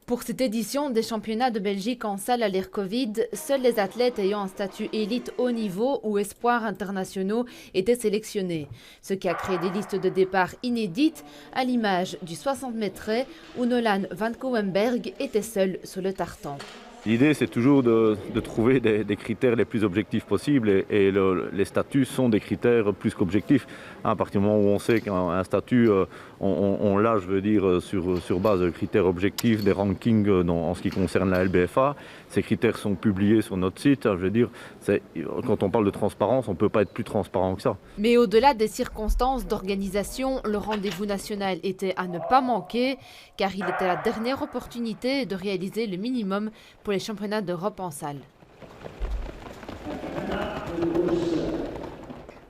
Pour cette édition des championnats de Belgique en salle à l'ère Covid, seuls les athlètes ayant un statut élite haut niveau ou espoirs internationaux étaient sélectionnés. Ce qui a créé des listes de départ inédites, à l'image du 60 mètres où Nolan van Kouwenberg était seul sur le tartan. L'idée, c'est toujours de trouver des critères les plus objectifs possibles et les statuts sont des critères plus qu'objectifs. À partir du moment où on sait qu'un statut, on l'a, je veux dire, sur base de critères objectifs, des rankings en ce qui concerne la LBFA. Ces critères sont publiés sur notre site. Je veux dire, quand on parle de transparence, on ne peut pas être plus transparent que ça. Mais au-delà des circonstances d'organisation, le rendez-vous national était à ne pas manquer, car il était la dernière opportunité de réaliser le minimum pour les championnats d'Europe en salle.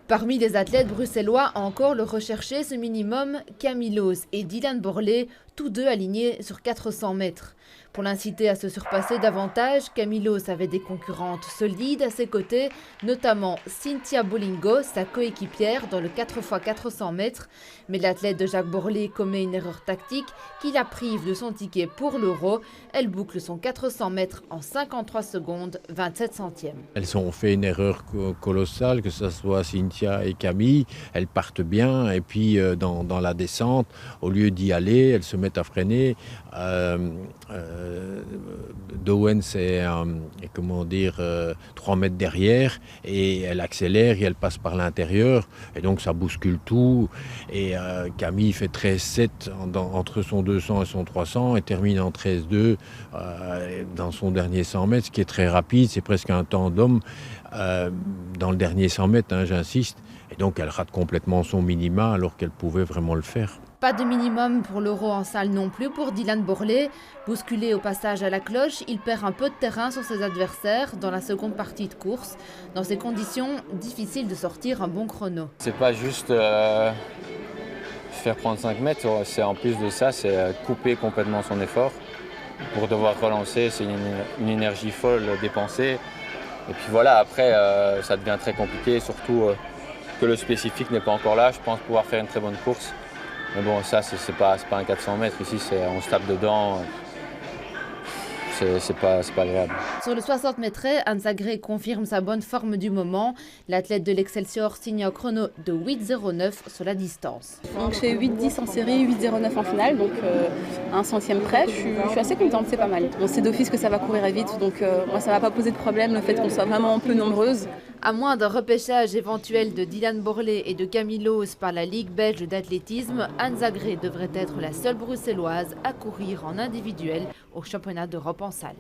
Parmi les athlètes bruxellois à encore le rechercher ce minimum, Camille Loos et Dylan Borlée, tous deux alignés sur 400 mètres. Pour l'inciter à se surpasser davantage, Camille Loos avait des concurrentes solides à ses côtés, notamment Cynthia Bolingo, sa coéquipière dans le 4x400 mètres. Mais l'athlète de Jacques Borlée commet une erreur tactique qui la prive de son ticket pour l'Euro. Elle boucle son 400 mètres en 53 secondes, 27 centièmes. Elles ont fait une erreur colossale, que ce soit Cynthia et Camille. Elles partent bien et puis dans la descente, au lieu d'y aller, elles se mettent à freiner. Dowens est 3 mètres derrière et elle accélère et elle passe par l'intérieur et donc ça bouscule tout et Camille fait 13,7 entre son 200 et son 300 et termine en 13,2 dans son dernier 100 mètres, ce qui est très rapide, c'est presque un temps d'homme dans le dernier 100 mètres, hein, j'insiste, et donc elle rate complètement son minima alors qu'elle pouvait vraiment le faire. Pas de minimum pour l'Euro en salle non plus pour Dylan Borlée. Bousculé au passage à la cloche, il perd un peu de terrain sur ses adversaires dans la seconde partie de course. Dans ces conditions, difficile de sortir un bon chrono. C'est pas juste faire prendre 5 mètres, c'est en plus de ça, c'est couper complètement son effort. Pour devoir relancer, c'est une énergie folle dépensée. Et puis voilà, après, ça devient très compliqué, surtout que le spécifique n'est pas encore là. Je pense pouvoir faire une très bonne course. Mais bon, ça, c'est pas un 400 mètres. Ici, on se tape dedans. C'est pas agréable. Sur le 60 mètres, Hans Agré confirme sa bonne forme du moment. L'athlète de l'Excelsior signe un chrono de 8,09 sur la distance. Donc je fais 8,10 en série, 8,09 en finale, donc à un centième près. Je suis assez contente, c'est pas mal. On sait d'office que ça va courir vite, donc moi ça va pas poser de problème le fait qu'on soit vraiment peu nombreuses. À moins d'un repêchage éventuel de Dylan Borlée et de Camille Loos par la Ligue belge d'athlétisme, Hans Agré devrait être la seule bruxelloise à courir en individuel au championnat d'Europe en salle.